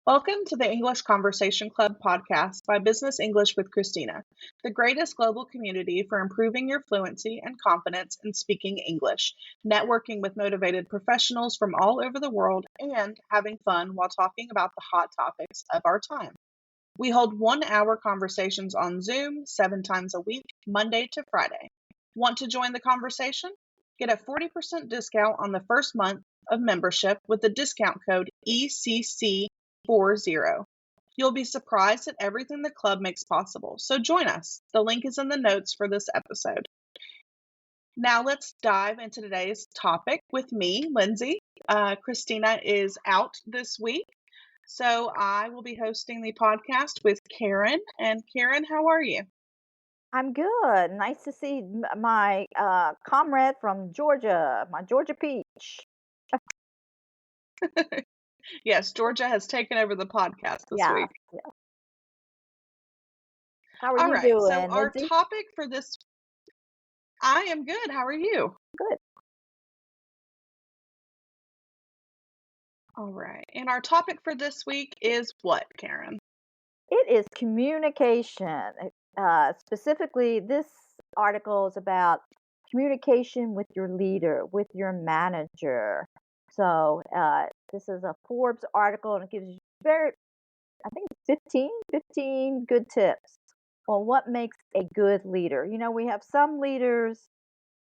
Welcome to the English Conversation Club podcast by Business English with Christina, the greatest global community for improving your fluency and confidence in speaking English, networking with motivated professionals from all over the world, and having fun while talking about the hot topics of our time. We hold 1 hour conversations on Zoom 7 times a week, Monday to Friday. Want to join the conversation? Get a 40% discount on the first month of membership with the discount code ECC40. You'll be surprised at everything the club makes possible, so join us. The link is in the notes for this episode. Now let's dive into today's topic with me, Lyndsie. Christina is out this week, so I will be hosting the podcast with Karyn. And Karyn, how are you? I'm good. Nice to see my comrade from Georgia, my Georgia peach. Yes, Georgia has taken over the podcast this Yeah, week. yeah. How are All you right, so doing, our Lyndsie? topic for this, I am good. How are you? Good. All right, and our topic for this week is what, Karyn? It is communication. Specifically, this article is about communication with your leader, with your manager. So this is a Forbes article, and it gives you I think it's 15 good tips on what makes a good leader. We have some leaders,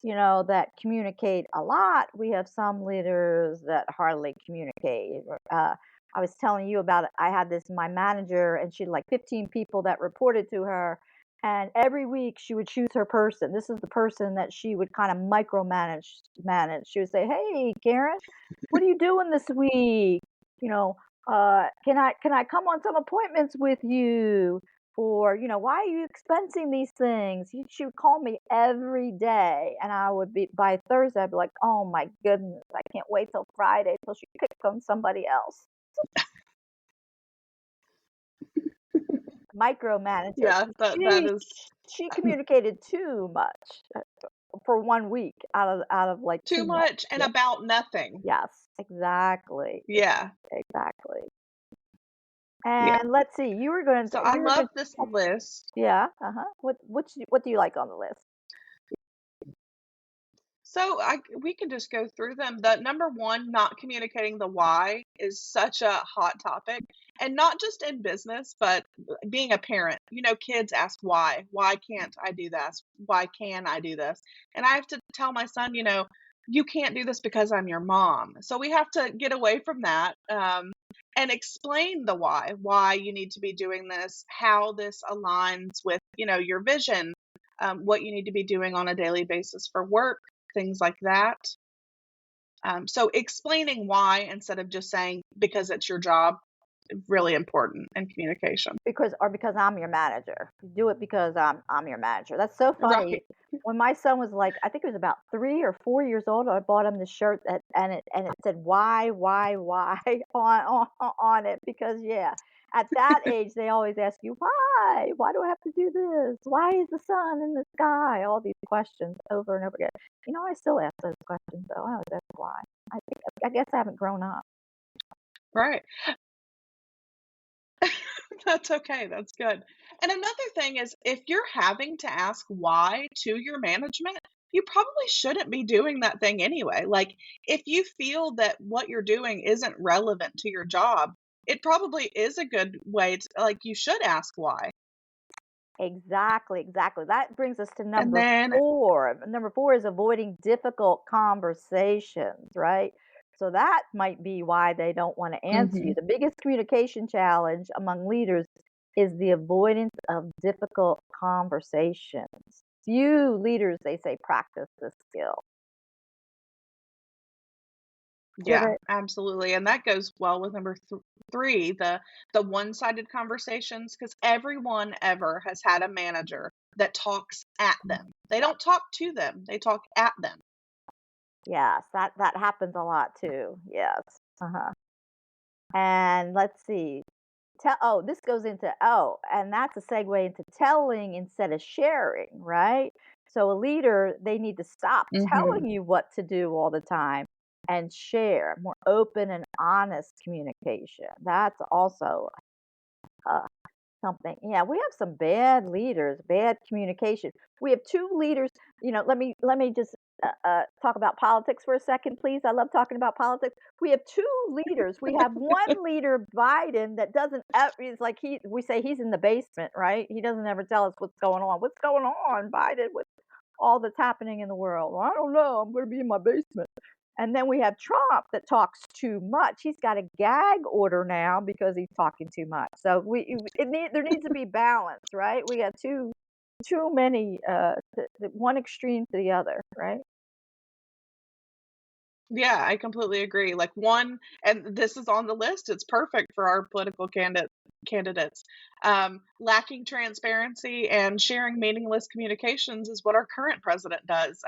that communicate a lot. We have some leaders that hardly communicate. I was telling you about it. I had my manager, and she had like 15 people that reported to her. And every week she would choose her person. This is the person that she would kind of micromanage. She would say, "Hey, Karen, what are you doing this week? You know, can I come on some appointments with you? Or, why are you expensing these things?" She would call me every day, and I would be by Thursday, I'd be like, "Oh my goodness, I can't wait till Friday till she picks on somebody else." Micromanager. Yeah, that She is she communicated too much for 1 week out of like too too much. much and Yeah. about nothing. Yes, exactly. Yeah, Exactly. yeah. And let's see, So I love this list. yeah, uh-huh. What do you like on the list? So we can just go through them. The number one, not communicating the why, is such a hot topic, and not just in business, but being a parent. Kids ask why. Why can't I do this? Why can I do this? And I have to tell my son, you can't do this because I'm your mom. So we have to get away from that, and explain the why you need to be doing this, how this aligns with, your vision, what you need to be doing on a daily basis for work, things like that. So explaining why instead of just saying because it's your job, really important in communication. Because I'm your manager. You do it because I'm your manager. That's so funny. Right. When my son was like, I think he was about 3 or 4 years old, I bought him this shirt and it said why on it because yeah, at that age they always ask you why. Why do I have to do this? Why is the sun in the sky? All these questions over and over again. I still ask those questions though. I always ask why. I guess I haven't grown up. Right. That's okay. That's good. And another thing is if you're having to ask why to your management, you probably shouldn't be doing that thing anyway. Like if you feel that what you're doing isn't relevant to your job, it probably is a good way to, like, you should ask why. Exactly, exactly. That brings us to And number then 4. Number 4 is avoiding difficult conversations, right? So that might be why they don't want to answer you. mhm. The biggest communication challenge among leaders is the avoidance of difficult conversations. Few leaders, they say, practice this skill. Do you Yeah, ever absolutely, and that goes well with number 3, the one-sided conversations, because everyone ever has had a manager that talks at them. They don't talk to them, they talk at them. Yes, that happens a lot too. Yes. Uh-huh. And let's see. This goes into and that's a segue into telling instead of sharing, right? So a leader, they need to stop Mhm. telling you what to do all the time and share, more open and honest communication. That's also uh, something. Yeah, we have some bad leaders, bad communication. We have two leaders. Let me just talk about politics for a second, please. I love talking about politics. We have two leaders. We have one leader, Biden, that doesn't. Is like we say he's in the basement, right? He doesn't ever tell us what's going on. What's going on, Biden? With all that's happening in the world? Well, I don't know. I'm going to be in my basement. And then we have Trump that talks too much. He's got a gag order now because he's talking too much. So there needs to be balance, right? We got too many one extreme to the other, right? Yeah, I completely agree. Like one, and this is on the list. It's perfect for our political candidates. Lacking transparency and sharing meaningless communications is what our current president does.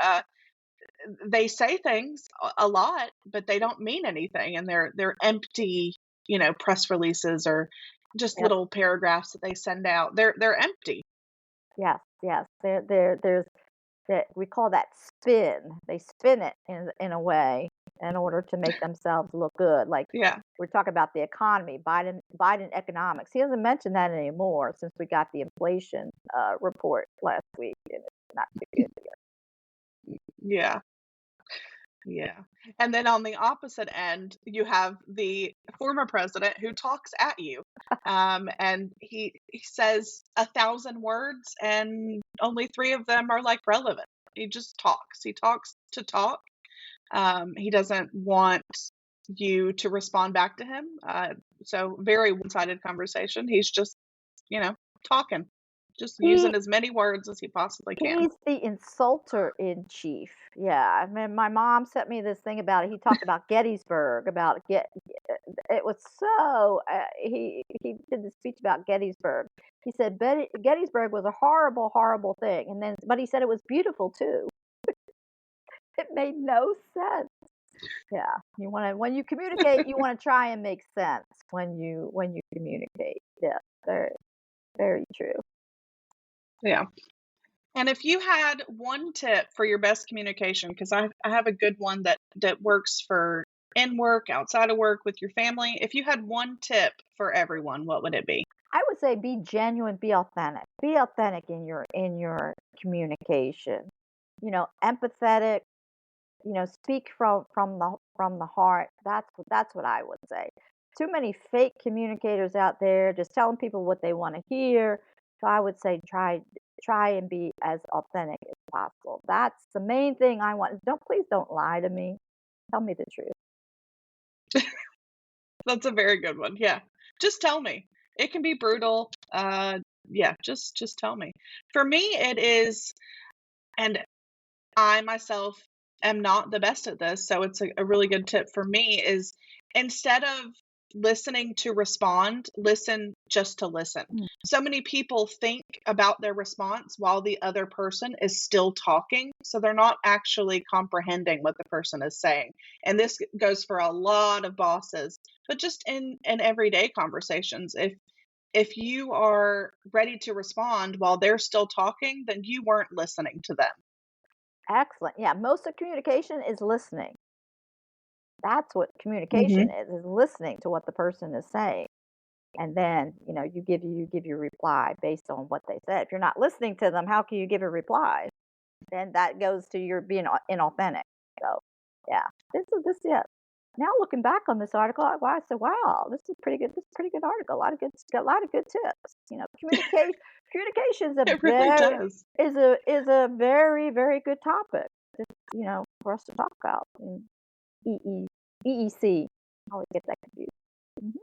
They say things a lot, but they don't mean anything, and they're empty, press releases or just Yes, little paragraphs that they send out. They're empty. yes, yes. There's that we call that spin. They spin it in a way in order to make themselves look good. Like Yeah. we're talking about the economy, Biden economics. He doesn't mention that anymore since we got the inflation report last week, and it's not too good. Yeah. Yeah. And then on the opposite end, you have the former president who talks at you. And he says 1,000 words and only three of them are like relevant. He just talks. He talks to talk. He doesn't want you to respond back to him. So very one-sided conversation. He's just, you know, talking, just He using as many words as he possibly can. He's the insulter in chief. Yeah, I mean, my mom sent me this thing about it. He talked about Gettysburg, about it was so he did the speech about Gettysburg. He said Gettysburg was a horrible, horrible thing, and then but he said it was beautiful too. It made no sense. Yeah, when you communicate, you want to try and make sense when you communicate. Yeah, very very true. Yeah. And if you had one tip for your best communication, because I have a good one that works for in work, outside of work, with your family. If you had one tip for everyone, what would it be? I would say be genuine, be authentic. Be authentic in your communication. Empathetic, speak from the heart. That's what I would say. Too many fake communicators out there just telling people what they want to hear. So I would say try and be as authentic as possible. That's the main thing I want. Please don't lie to me. Tell me the truth. That's a very good one. Yeah. Just tell me. It can be brutal. Yeah, just tell me. For me, it is, and I myself am not the best at this, so it's a really good tip for me is instead of listening to respond, listen just to listen. Mm. So many people think about their response while the other person is still talking, so they're not actually comprehending what the person is saying. And this goes for a lot of bosses, but just in everyday conversations. If you are ready to respond while they're still talking, then you weren't listening to them. Excellent. Yeah, most of communication is listening. That's what communication Mhm. is listening to what the person is saying. And then, you give your reply based on what they said. If you're not listening to them, how can you give a reply? Then that goes to your being inauthentic. So, yeah, yeah. Now looking back on this article, I said, "Wow, this is pretty good. This is a pretty good article. A lot of good tips." Communication It really does. is a very very good topic. For us to talk about. EE EEC. I always get that confused. Mhm.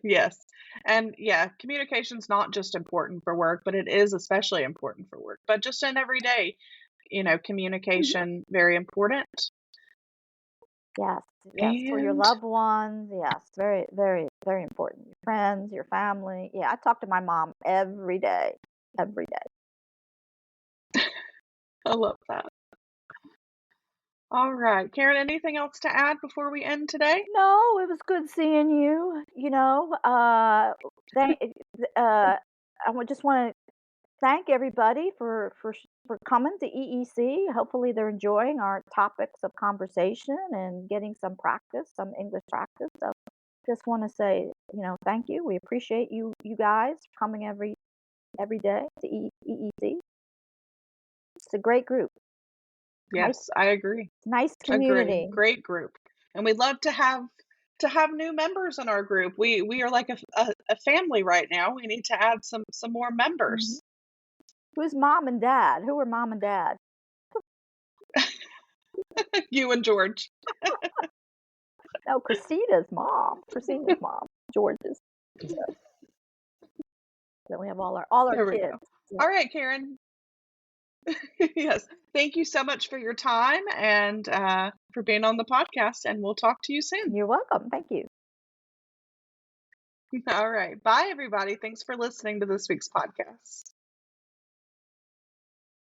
Yes. And yeah, communication's not just important for work, but it is especially important for work. But just in everyday, Mhm. communication, very important. Yes, yes, for your And loved ones, yes, very, very, very important. Your friends, your family. Yeah, I talk to my mom every day, every day. I love that. All right. Karen, anything else to add before we end today? No, it was good seeing you. Thank, I just want to thank everybody for coming to EEC. Hopefully, they're enjoying our topics of conversation and getting some practice, some English practice. So, just want to say, thank you. We appreciate you guys coming every day to EEC. It's a great group. Nice, Yes, I agree. nice Agree. community. Great group. And we'd love to have new members in our group. We are like a family right now. We need to add some more Mhm. members. Who's mom and dad? Who are mom and dad? You and George. No, Christina's mom. Christina's mom. George's. So we have all our There we kids. go. Yeah. All right, Karen. Yes. Thank you so much for your time and for being on the podcast, and we'll talk to you soon. You're welcome. Thank you. All right. Bye, everybody. Thanks for listening to this week's podcast.